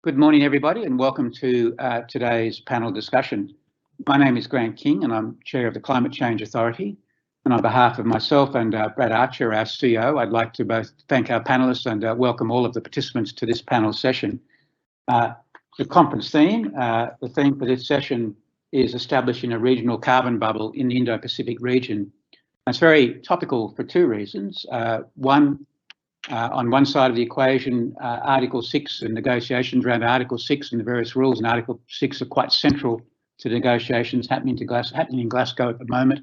Good morning, everybody, and welcome to today's panel discussion. My name is Grant King, and I'm Chair of the Climate Change Authority. And on behalf of myself and Brad Archer, our CEO, I'd like to both thank our panellists and welcome all of the participants to this panel session. The conference theme, the theme for this session is establishing a regional carbon bubble in the Indo Pacific region. It's very topical for two reasons. On one side of the equation, Article 6 and negotiations around Article 6 and the various rules in Article 6 are quite central to the negotiations happening in Glasgow at the moment,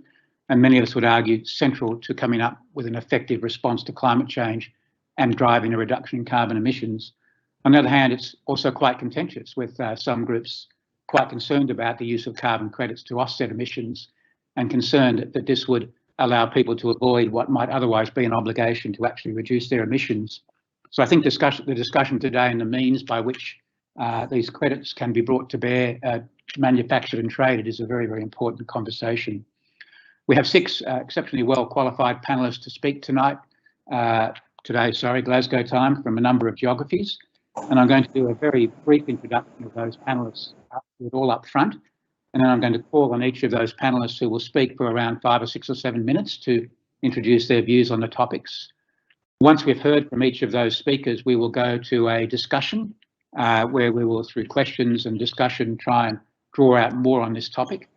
and many of us would argue central to coming up with an effective response to climate change and driving a reduction in carbon emissions. On the other hand, it's also quite contentious, with some groups quite concerned about the use of carbon credits to offset emissions and concerned that this would allow people to avoid what might otherwise be an obligation to actually reduce their emissions. So I think the discussion today and the means by which these credits can be brought to bear, manufactured and traded, is a very, very important conversation. We have six exceptionally well qualified panellists to speak today, Glasgow time, from a number of geographies. And I'm going to do a very brief introduction of those panellists all up front. And then I'm going to call on each of those panellists who will speak for around 5 or 6 or 7 minutes to introduce their views on the topics. Once we've heard from each of those speakers, we will go to a discussion where we will, through questions and discussion, try and draw out more on this topic.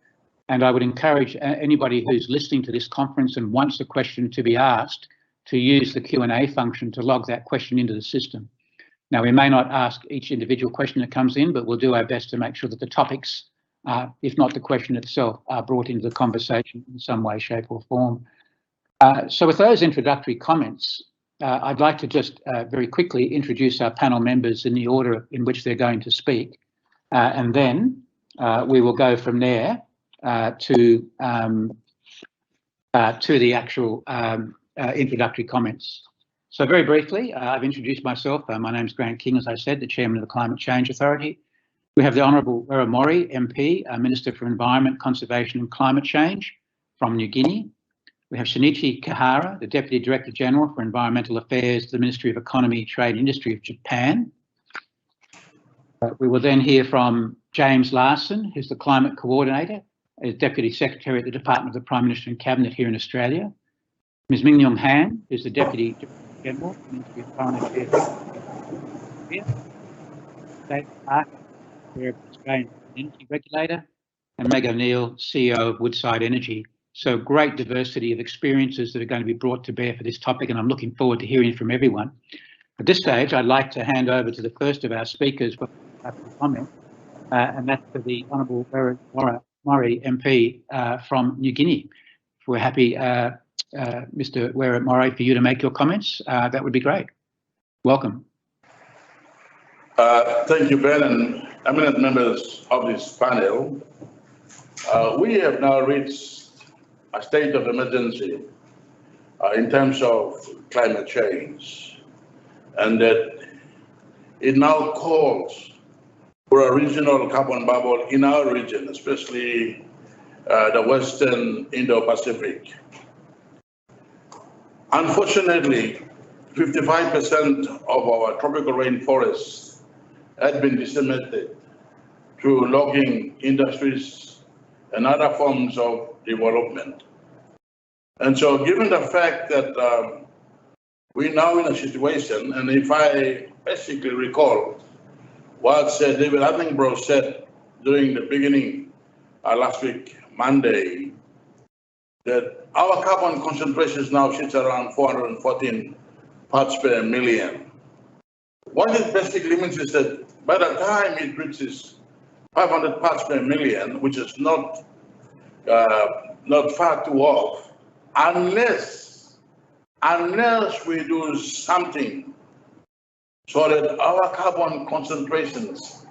And I would encourage anybody who's listening to this conference and wants a question to be asked to use the Q&A function to log that question into the system. Now, we may not ask each individual question that comes in, but we'll do our best to make sure that the topics, if not the question itself, are brought into the conversation in some way, shape or form. So with those introductory comments, I'd like to just very quickly introduce our panel members in the order in which they're going to speak. And then we will go from there to the actual introductory comments. So very briefly, I've introduced myself. My name's Grant King, as I said, the Chairman of the Climate Change Authority. We have the Honourable Wera Mori, MP, Minister for Environment, Conservation and Climate Change from New Guinea. We have Shinichi Kihara, the Deputy Director General for Environmental Affairs, the Ministry of Economy, Trade and Industry of Japan. We will then hear from James Larson, who's the Climate Coordinator, as Deputy Secretary at the Department of the Prime Minister and Cabinet here in Australia. Ms Mingyong Han, who's the Deputy Director General, Ministry of Foreign Affairs. David Parker, Australian Energy Regulator, and Meg O'Neill, CEO of Woodside Energy. So great diversity of experiences that are going to be brought to bear for this topic, and I'm looking forward to hearing from everyone. At this stage, I'd like to hand over to the first of our speakers for a comment, and that's for the Honourable Wera Mori, MP from New Guinea. If we're happy, Mr. Wera Mori, for you to make your comments, that would be great. Welcome. Thank you, Ben, and eminent members of this panel. We have now reached a state of emergency in terms of climate change, and that it now calls for a regional carbon bubble in our region, especially the Western Indo Pacific. Unfortunately, 55% of our tropical rainforests had been decimated through logging industries and other forms of development. And so given the fact that we're now in a situation, and if I basically recall what David Attenborough said during the beginning last week, Monday, that our carbon concentrations now sits around 414 parts per million. What it basically means is that by the time it reaches 500 parts per million, which is not far too off, unless we do something so that our carbon concentrations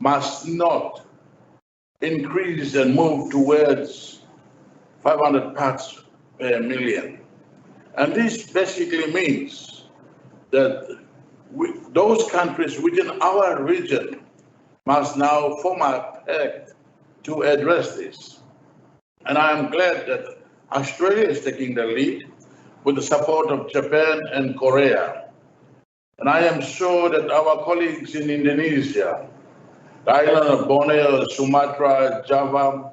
must not increase and move towards 500 parts per million. And this basically means that those countries within our region must now form a pact to address this. And I am glad that Australia is taking the lead with the support of Japan and Korea. And I am sure that our colleagues in Indonesia, the island of Borneo, Sumatra, Java,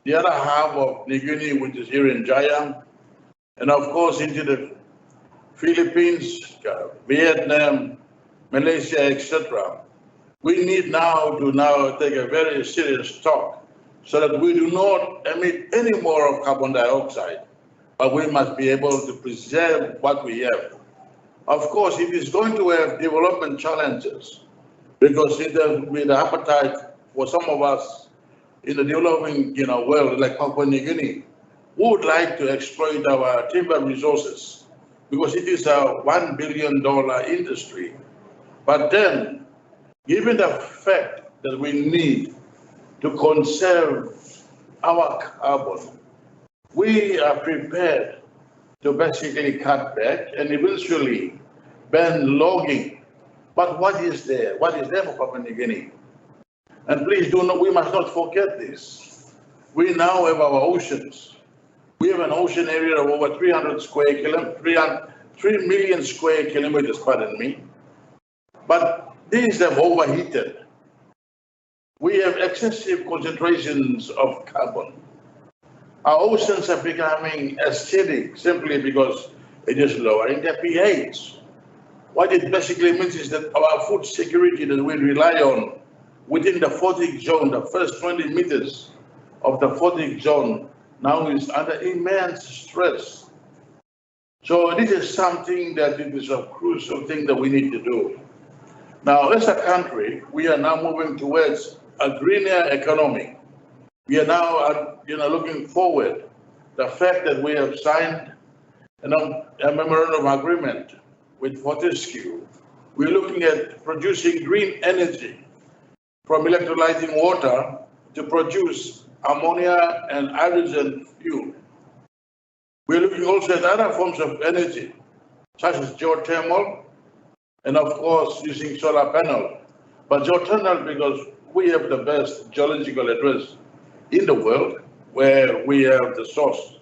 the other half of New Guinea, which is here in Jaya, and of course into the Philippines, Vietnam, Malaysia, etc. We need now to take a very serious talk so that we do not emit any more of carbon dioxide, but we must be able to preserve what we have. Of course, it is going to have development challenges because it will be the appetite for some of us in the developing world, like Papua New Guinea, who would like to exploit our timber resources because it is a $1 billion industry. But then, given the fact that we need to conserve our carbon, we are prepared to basically cut back and eventually ban logging. But what is there? What is there for Papua New Guinea? And please we must not forget this. We now have our oceans. We have an ocean area of over 3 million square kilometers, pardon me. But these have overheated. We have excessive concentrations of carbon. Our oceans are becoming acidic simply because it is lowering their pH. What it basically means is that our food security that we rely on within the photic zone, the first 20 meters of the photic zone, now is under immense stress. So this is something that it is a crucial thing that we need to do. Now, as a country, we are now moving towards a greener economy. We are now, looking forward. The fact that we have signed a memorandum of agreement with Fortescue, we're looking at producing green energy from electrolyzing water to produce ammonia and hydrogen fuel. We're looking also at other forms of energy, such as geothermal, and of course, using solar panel. But geothermal, because we have the best geological address in the world, where we have the source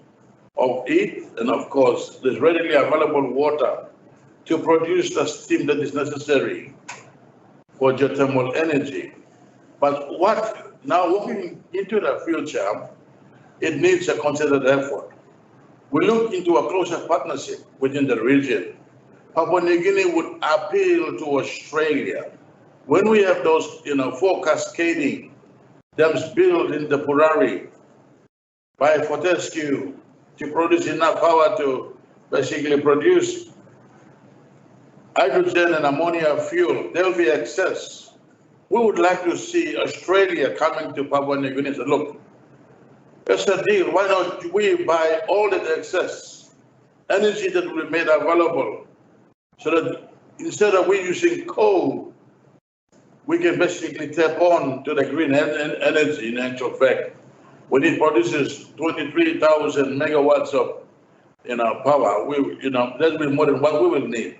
of heat, and of course, there's readily available water to produce the steam that is necessary for geothermal energy. But now looking into the future, it needs a concerted effort. We look into a closer partnership within the region. Papua New Guinea would appeal to Australia. When we have those, 4 cascading dams built in the Purari by Fortescue to produce enough power to basically produce hydrogen and ammonia fuel, there will be excess. We would like to see Australia coming to Papua New Guinea and say, look, it's a deal. Why don't we buy all the excess energy that will be made available so that instead of we using coal, we can basically tap on to the green energy in actual fact. When it produces 23,000 megawatts of power, that'll be more than what we will need.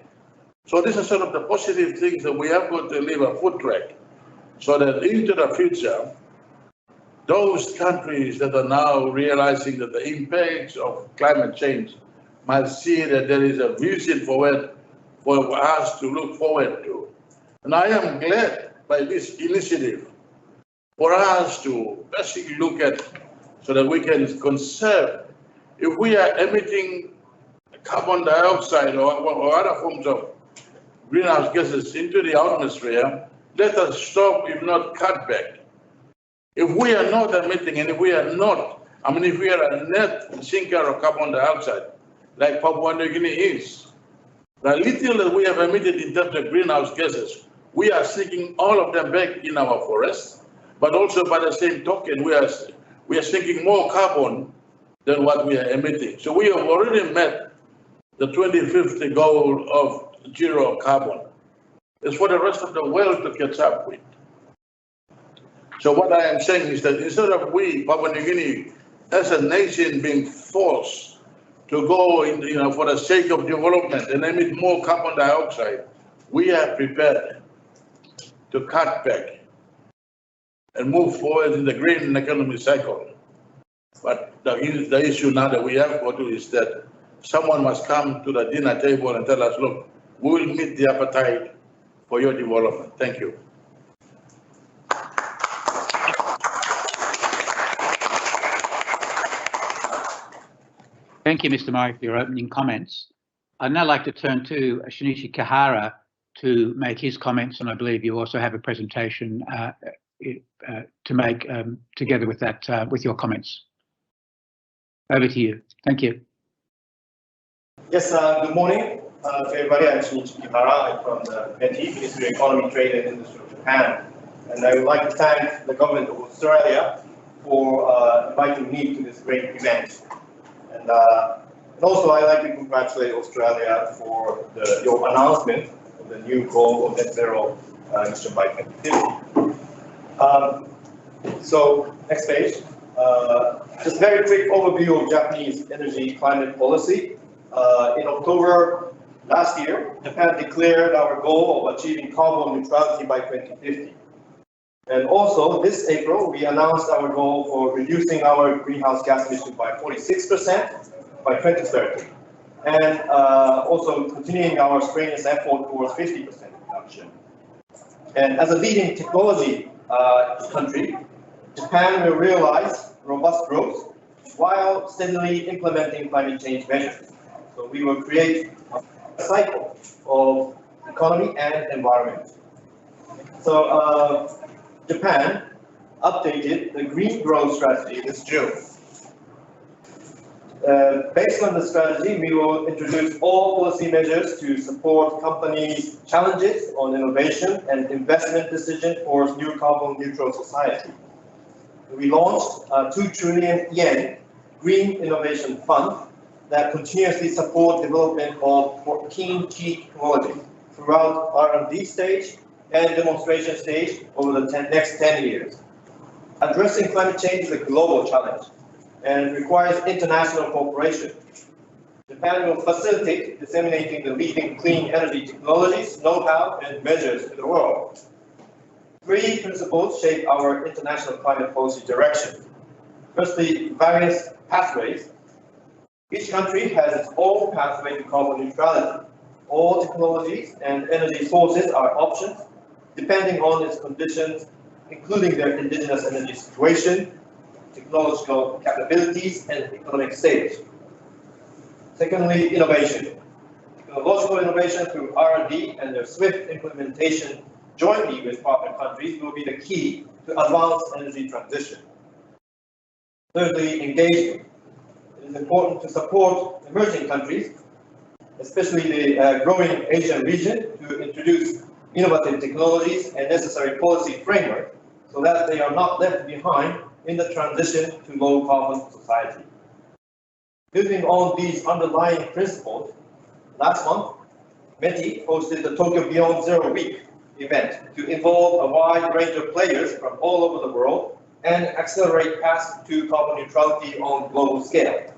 So these are sort of the positive things that we have got to leave a foot track so that into the future, those countries that are now realizing that the impacts of climate change must see that there is a vision for us to look forward to. And I am glad by this initiative for us to basically look at so that we can conserve. If we are emitting carbon dioxide or other forms of greenhouse gases into the atmosphere, let us stop, if not cut back. If we are not emitting, and if we are a net sinker of carbon dioxide, like Papua New Guinea is, the little that we have emitted in terms of greenhouse gases, we are sinking all of them back in our forests, but also by the same token, we are sinking more carbon than what we are emitting. So we have already met the 2050 goal of zero carbon. It's for the rest of the world to catch up with. So what I am saying is that instead of we, Papua New Guinea, as a nation being forced to go for the sake of development and emit more carbon dioxide, we are prepared to cut back and move forward in the green economy cycle. But the issue now that we have got to is that someone must come to the dinner table and tell us, look, we will meet the appetite for your development. Thank you. Thank you, Mr. Mori, for your opening comments. I'd now like to turn to Shinichi Kihara to make his comments, and I believe you also have a presentation to make together with that, with your comments. Over to you. Thank you. Yes, good morning to everybody. I'm Shinichi Kihara. I'm from the METI, Ministry of Economy, Trade and Industry of Japan. And I would like to thank the government of Australia for inviting me to this great event. And also I'd like to congratulate Australia for your announcement of the new goal of net zero emission by 2050. So next page. Just very quick overview of Japanese energy climate policy. In October last year, Japan declared our goal of achieving carbon neutrality by 2050. And also this April, we announced our goal for reducing our greenhouse gas emissions by 46% by 2030. And also continuing our strenuous effort towards 50% reduction. And as a leading technology country, Japan will realize robust growth while steadily implementing climate change measures. So we will create a cycle of economy and environment. So Japan updated the green growth strategy this June. Based on the strategy, we will introduce all policy measures to support companies' challenges on innovation and investment decisions towards new carbon neutral society. We launched a 2 trillion yen Green Innovation Fund that continuously support development of 14 key technologies throughout R&D stage and demonstration stage over the next 10 years. Addressing climate change is a global challenge and requires international cooperation. Japan will facilitate disseminating the leading clean energy technologies, know-how, and measures to the world. 3 principles shape our international climate policy direction. Firstly, various pathways. Each country has its own pathway to carbon neutrality. All technologies and energy sources are options, depending on its conditions, including their indigenous energy situation, technological capabilities, and economic stage. Secondly, innovation. Technological innovation through R&D and their swift implementation jointly with partner countries will be the key to advance energy transition. Thirdly, engagement. It is important to support emerging countries, especially the growing Asian region, to introduce innovative technologies and necessary policy framework so that they are not left behind in the transition to low carbon society. Building on these underlying principles, last month, METI hosted the Tokyo Beyond Zero Week event to involve a wide range of players from all over the world and accelerate paths to carbon neutrality on global scale.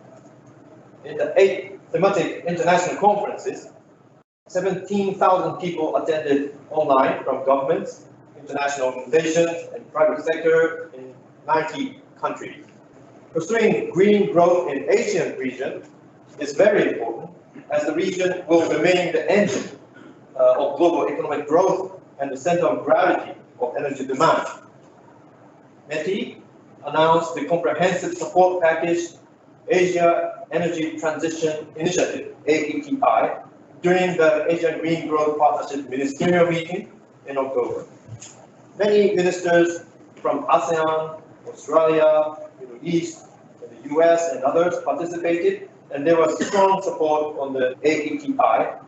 In the 8 thematic international conferences, 17,000 people attended online from governments, international organizations, and private sector in 90 countries. Pursuing green growth in Asian region is very important, as the region will remain the engine of global economic growth and the center of gravity of energy demand. METI announced the comprehensive support package Asia Energy Transition Initiative, AETI, during the Asian Green Growth Partnership Ministerial meeting in October. Many ministers from ASEAN, Australia, Middle East, the US, and others participated, and there was strong support on the AETI.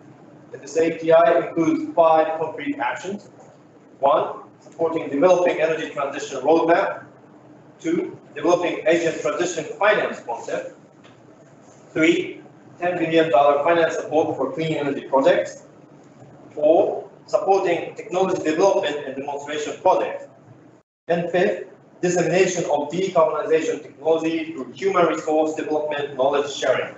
And this AETI includes 5 concrete actions. 1, supporting developing energy transition roadmap. 2, developing Asian transition finance concept. 3, $10 billion finance support for clean energy projects. 4, supporting technology development and demonstration projects. And 5th, dissemination of decarbonization technology through human resource development knowledge sharing.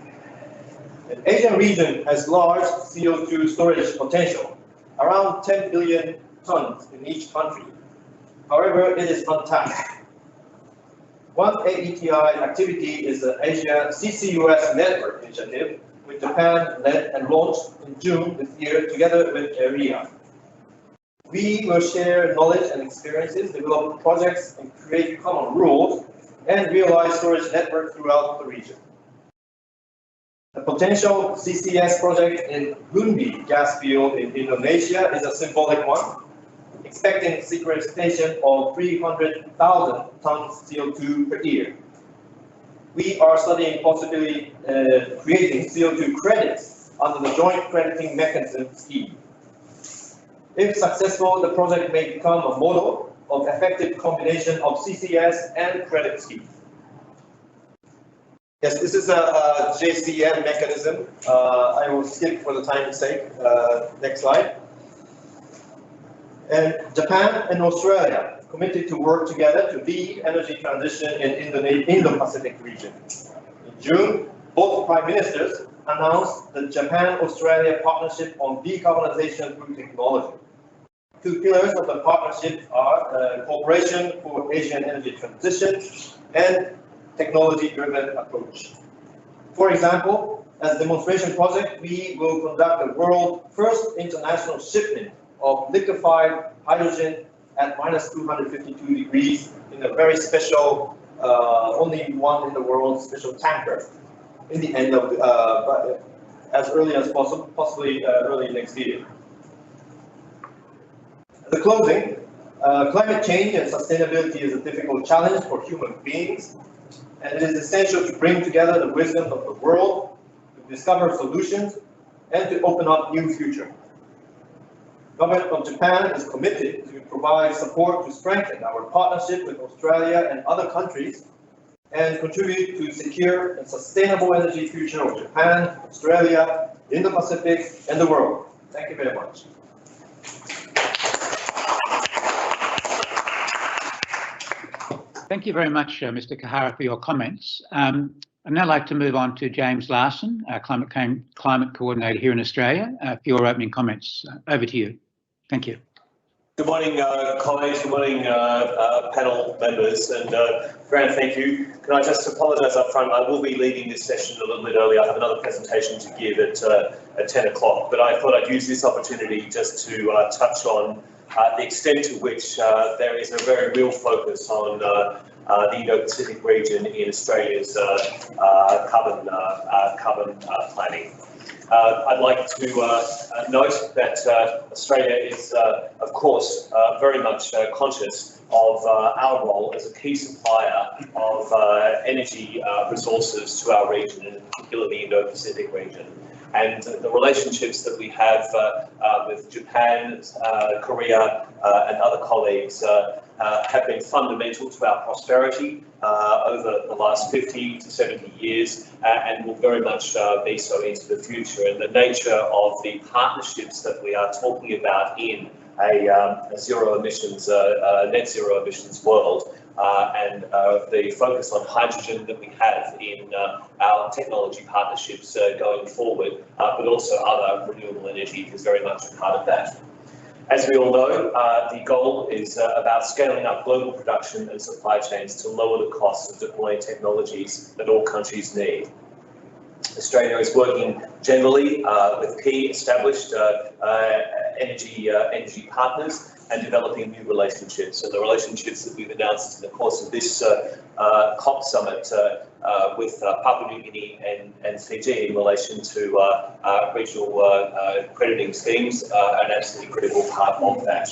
The Asian region has large CO2 storage potential, around 10 billion tons in each country. However, it is untapped. One AETI activity is the Asia CCUS Network Initiative, which which Japan led and launched in June this year together with AREA. We will share knowledge and experiences, develop projects, and create common rules, and realize storage networks throughout the region. The potential CCS project in Hunbi gas field in Indonesia is a symbolic one, expecting sequestration of 300,000 tons CO2 per year. We are studying possibly creating CO2 credits under the joint crediting mechanism scheme. If successful, the project may become a model of effective combination of CCS and credit scheme. Yes, this is a JCM mechanism. I will skip for the time's sake. Next slide. And Japan and Australia committed to work together to lead energy transition in the Indo Pacific region. In June, both prime ministers announced the Japan-Australia partnership on decarbonization through technology. Two pillars of the partnership are cooperation for Asian energy transition and technology-driven approach. For example, as a demonstration project, we will conduct the world's first international shipment of liquefied hydrogen at -252 degrees in a very special, only one in the world special tanker in the end of as early as possible, possibly early next year. The closing, climate change and sustainability is a difficult challenge for human beings, and it is essential to bring together the wisdom of the world, to discover solutions, and to open up new future. Government of Japan is committed to provide support to strengthen our partnership with Australia and other countries, and contribute to secure and sustainable energy future of Japan, Australia, Indo Pacific, and the world. Thank you very much. Thank you very much, Mr. Kahara, for your comments. I'd now like to move on to James Larson, our climate coordinator here in Australia, for your opening comments. Over to you. Thank you. Good morning, colleagues. Good morning, panel members. And Grant, thank you. Can I just apologise up front? I will be leaving this session a little bit early. I have another presentation to give at 10 o'clock. But I thought I'd use this opportunity just to touch on the extent to which there is a very real focus on the Indo Pacific region in Australia's carbon planning. I'd like to note that Australia is, of course, very much conscious of our role as a key supplier of energy resources to our region, and in particular the Indo Pacific region. And the relationships that we have with Japan, Korea, and other colleagues have been fundamental to our prosperity over the last 50 to 70 years, and will very much be so into the future. And the nature of the partnerships that we are talking about in a zero emissions, net zero emissions world, and the focus on hydrogen that we have in our technology partnerships going forward, but also other renewable energy is very much a part of that. As we all know, the goal is about scaling up global production and supply chains to lower the costs of deploying technologies that all countries need. Australia is working generally with key established energy partners and developing new relationships. And the relationships that we've announced in the course of this COP summit with Papua New Guinea and Fiji in relation to regional crediting schemes are an absolutely critical part of that.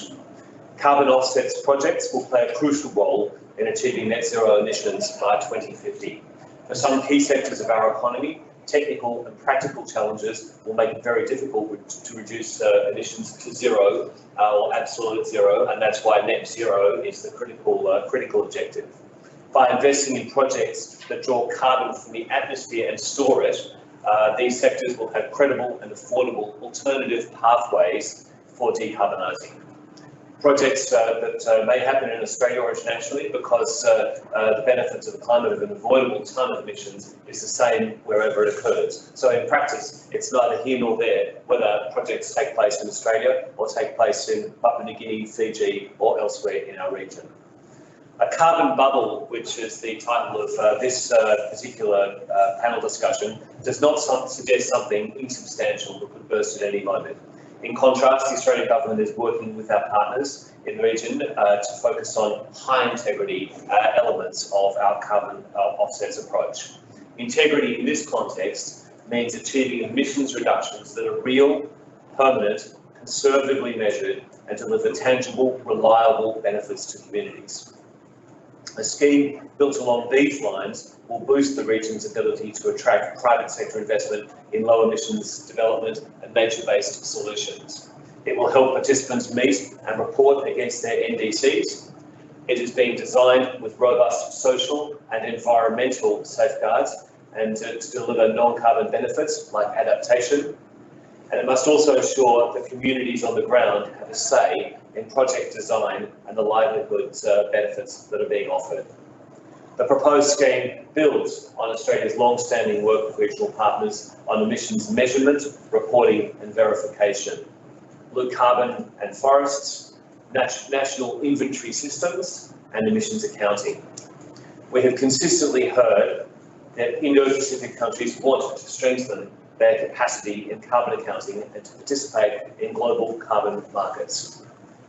Carbon offsets projects will play a crucial role in achieving net zero emissions by 2050. For some key sectors of our economy, technical and practical challenges will make it very difficult to reduce emissions to zero or absolute zero, and that's why net zero is the critical objective. By investing in projects that draw carbon from the atmosphere and store it, these sectors will have credible and affordable alternative pathways for decarbonising. Projects that may happen in Australia or internationally, because the benefits of the climate of an avoidable ton of emissions is the same wherever it occurs. So in practice, it's neither here nor there whether projects take place in Australia or take place in Papua New Guinea, Fiji, or elsewhere in our region. A carbon bubble, which is the title of this particular panel discussion, does not suggest something insubstantial that could burst at any moment. In contrast, the Australian government is working with our partners in the region to focus on high integrity elements of our carbon offsets approach. Integrity in this context means achieving emissions reductions that are real, permanent, conservatively measured, and deliver tangible, reliable benefits to communities. A scheme built along these lines will boost the region's ability to attract private sector investment in low emissions development and nature-based solutions. It will help participants meet and report against their NDCs. It is being designed with robust social and environmental safeguards and to deliver non-carbon benefits like adaptation. And it must also ensure that communities on the ground have a say in project design and the livelihoods benefits that are being offered. The proposed scheme builds on Australia's long-standing work with regional partners on emissions measurement, reporting and verification, blue carbon and forests, national inventory systems and emissions accounting. We have consistently heard that Indo Pacific countries want to strengthen their capacity in carbon accounting and to participate in global carbon markets.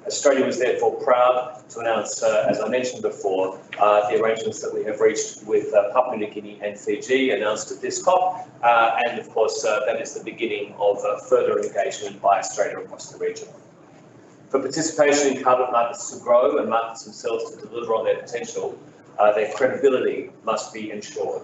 Australia was therefore proud to announce, as I mentioned before, the arrangements that we have reached with Papua New Guinea and Fiji, announced at this COP, and of course that is the beginning of further engagement by Australia across the region. For participation in carbon markets to grow and markets themselves to deliver on their potential, their credibility must be ensured.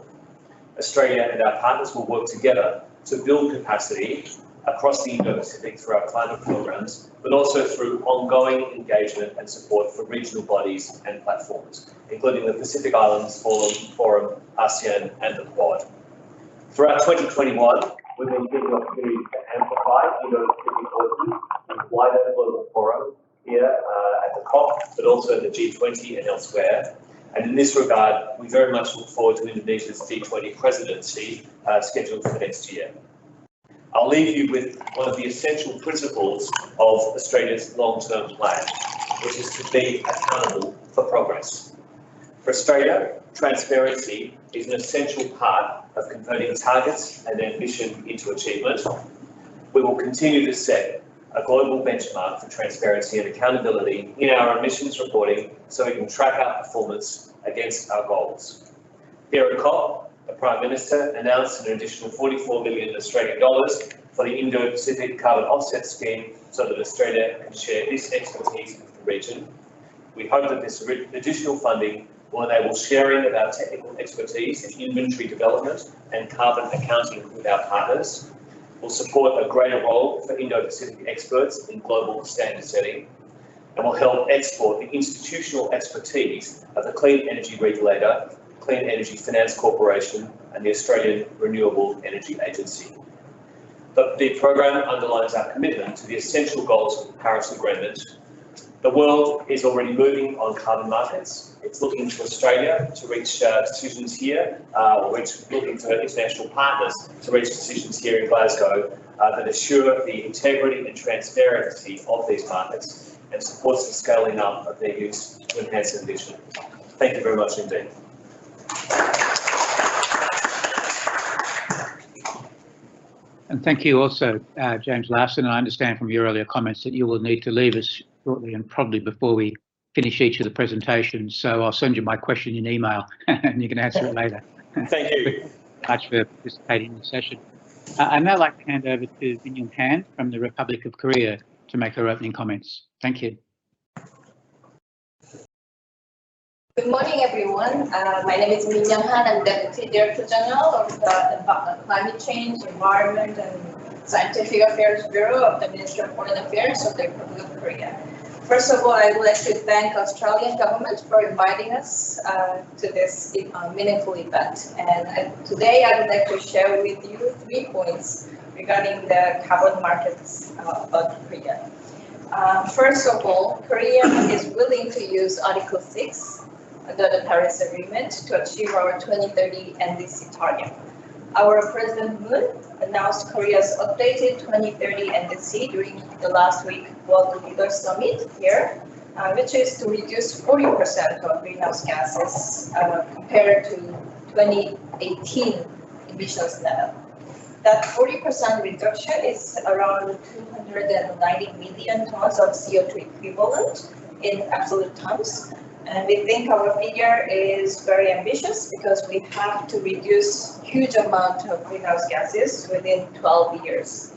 Australia and our partners will work together to build capacity across the Indo-Pacific through our climate programs, but also through ongoing engagement and support for regional bodies and platforms, including the Pacific Islands Forum, ASEAN and the Quad. Throughout 2021, we've been given the opportunity to amplify Indo-Pacific voices in wider global forum here at the COP, but also at the G20 and elsewhere. And in this regard, we very much look forward to Indonesia's G20 presidency scheduled for next year. I'll leave you with one of the essential principles of Australia's long-term plan, which is to be accountable for progress. For Australia, transparency is an essential part of converting targets and ambition into achievement. We will continue to set a global benchmark for transparency and accountability in our emissions reporting so we can track our performance against our goals. Here at COP, the Prime Minister announced an additional 44 million Australian dollars for the Indo-Pacific Carbon Offset Scheme so that Australia can share this expertise with the region. We hope that this additional funding will enable sharing of our technical expertise in inventory development and carbon accounting with our partners, will support a greater role for Indo-Pacific experts in global standard setting, and will help export the institutional expertise of the Clean Energy Regulator, Clean Energy Finance Corporation and the Australian Renewable Energy Agency. The program underlines our commitment to the essential goals of the Paris Agreement. The world is already moving on carbon markets. It's looking to Australia to reach decisions here, looking to international partners to reach decisions here in Glasgow that assure the integrity and transparency of these markets and supports the scaling up of their use to enhance ambition. Thank you very much indeed. And thank you also, James Larson. And I understand from your earlier comments that you will need to leave us shortly and probably before we finish each of the presentations. So I'll send you my question in email and you can answer it later. Thank you. Much for participating in the session. I'd now like to hand over to Min Young Han from the Republic of Korea to make her opening comments. Thank you. Good morning, everyone. My name is Min Young Han. I'm Deputy Director General of the Climate Change, Environment and Scientific Affairs Bureau of the Ministry of Foreign Affairs of the Republic of Korea. First of all, I would like to thank Australian government for inviting us to this meaningful event. And today I would like to share with you 3 points regarding the carbon markets of Korea. First of all, Korea is willing to use Article 6 under the Paris Agreement to achieve our 2030 NDC target. Our President Moon announced Korea's updated 2030 NDC during the last week World Leaders Summit here which is to reduce 40% of greenhouse gases compared to 2018 emissions level. That 40% reduction is around 290 million tons of CO2 equivalent in absolute terms. And we think our figure is very ambitious because we have to reduce huge amount of greenhouse gases within 12 years.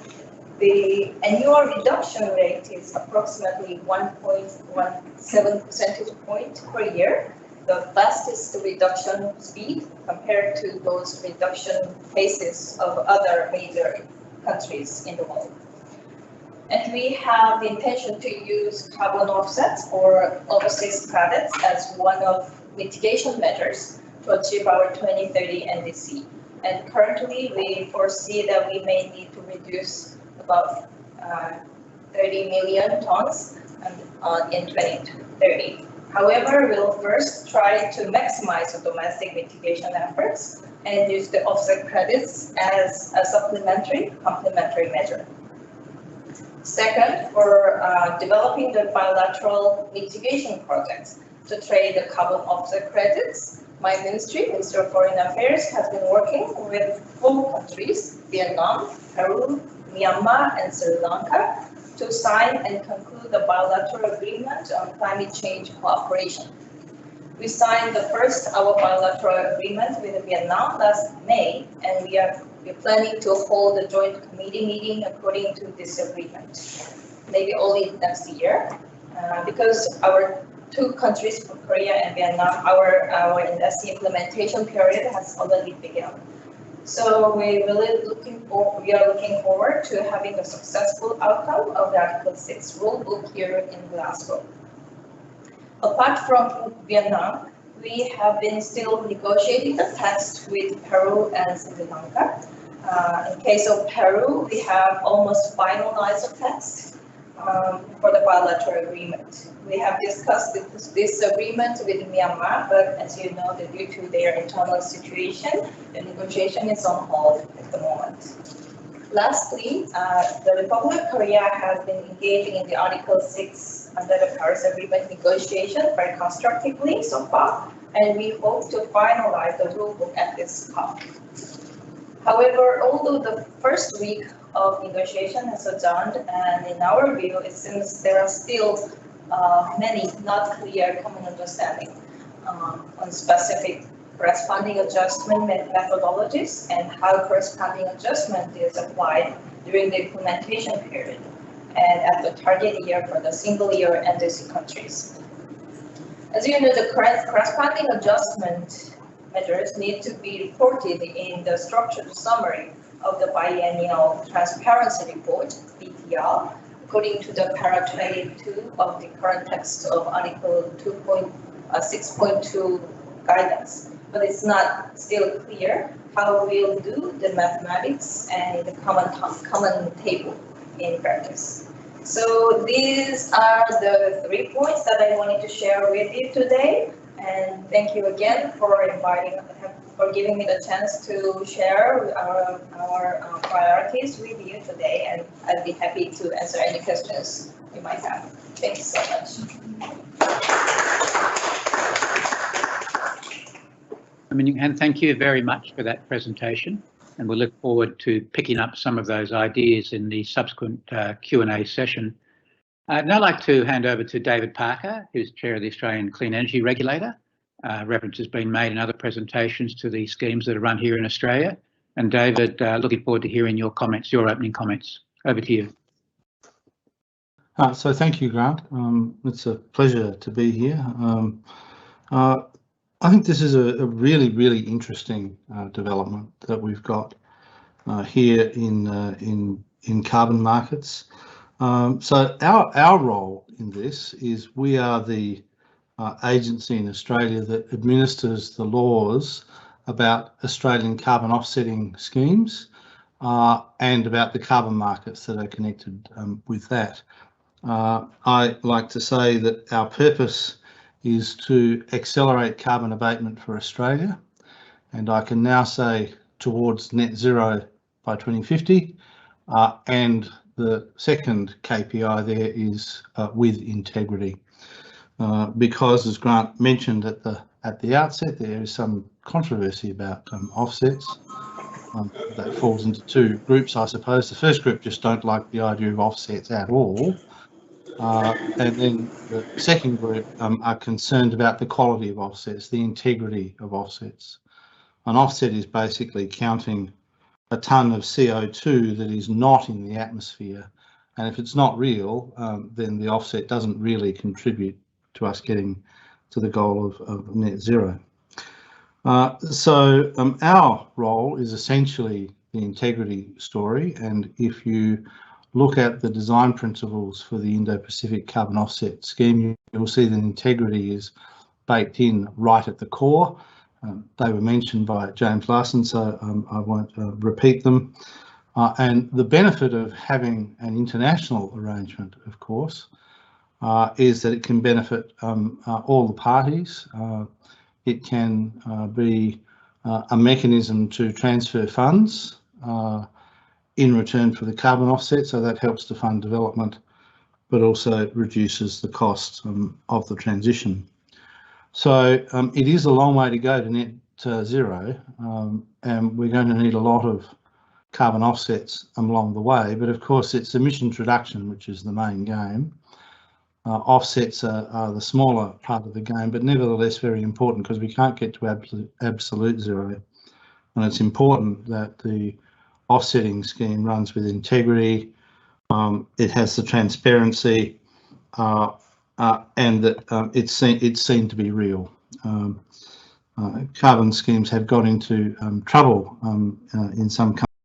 The annual reduction rate is approximately 1.17 percentage point per year, the fastest reduction speed compared to those reduction paces of other major countries in the world. And we have the intention to use carbon offsets or overseas credits as one of mitigation measures to achieve our 2030 NDC. And currently, we foresee that we may need to reduce about 30 million tons in 2030. However, we'll first try to maximize the domestic mitigation efforts and use the offset credits as a complementary measure. Second, for developing the bilateral mitigation projects to trade the carbon offset credits, my ministry, Ministry of Foreign Affairs, has been working with 4 countries, Vietnam, Peru, Myanmar, and Sri Lanka, to sign and conclude the bilateral agreement on climate change cooperation. We signed our bilateral agreement with Vietnam last May, and we're planning to hold a joint committee meeting according to this agreement, maybe only next year, because our 2 countries, Korea and Vietnam, our NDC implementation period has already begun. So we are looking forward to having a successful outcome of the Article 6 rulebook here in Glasgow. Apart from Vietnam, we have been still negotiating the text with Peru and Sri Lanka. In case of Peru, we have almost finalized the text for the bilateral agreement. We have discussed this agreement with Myanmar, but as you know, due to their internal situation, the negotiation is on hold at the moment. Lastly, the Republic of Korea has been engaging in the Article 6 under the Paris Agreement negotiation very constructively so far, and we hope to finalize the rulebook at this COP. However, although the first week of negotiation has adjourned, and in our view, it seems there are still many not clear common understanding on specific corresponding adjustment methodologies and how corresponding adjustment is applied during the implementation period and at the target year for the single year NDC countries. As you know, the corresponding adjustment measures need to be reported in the structured summary of the biennial transparency report, BTR, according to the para 22 of the current text of Article 6.2 guidance. But it's not still clear how we'll do the mathematics and the common table in practice. So these are the 3 points that I wanted to share with you today. And thank you again for giving me the chance to share our priorities with you today. And I'd be happy to answer any questions you might have. Thank you so much. And thank you very much for that presentation, and we'll look forward to picking up some of those ideas in the subsequent Q&A session. I'd now like to hand over to David Parker, who's Chair of the Australian Clean Energy Regulator. Reference has been made in other presentations to the schemes that are run here in Australia. And David, looking forward to hearing your comments, your opening comments. Over to you. So thank you, Grant. It's a pleasure to be here. I think this is a really, really interesting development that we've got here in carbon markets. So our role in this is we are the agency in Australia that administers the laws about Australian carbon offsetting schemes and about the carbon markets that are connected with that. I like to say that our purpose is to accelerate carbon abatement for Australia, and I can now say towards net zero by 2050, and the second KPI there is with integrity. because, as Grant mentioned at the outset, there is some controversy about offsets. That falls into two groups, I suppose. The first group just don't like the idea of offsets at all. And then the second group are concerned about the quality of offsets, the integrity of offsets. An offset is basically counting a tonne of CO2 that is not in the atmosphere. And if it's not real, then the offset doesn't really contribute to us getting to the goal of net zero. So our role is essentially the integrity story. And if you look at the design principles for the Indo Pacific carbon offset scheme, you'll see that integrity is baked in right at the core. They were mentioned by James Larson, so I won't repeat them. And the benefit of having an international arrangement, of course, is that it can benefit all the parties. It can be a mechanism to transfer funds in return for the carbon offset, so that helps to fund development, but also reduces the cost of the transition. So it is a long way to go to net zero, and we're going to need a lot of carbon offsets along the way, but of course it's emissions reduction which is the main game. Offsets are the smaller part of the game, but nevertheless very important, because we can't get to absolute zero, and it's important that the offsetting scheme runs with integrity, it has the transparency, and that it's seen to be real. Carbon schemes have got into trouble in some countries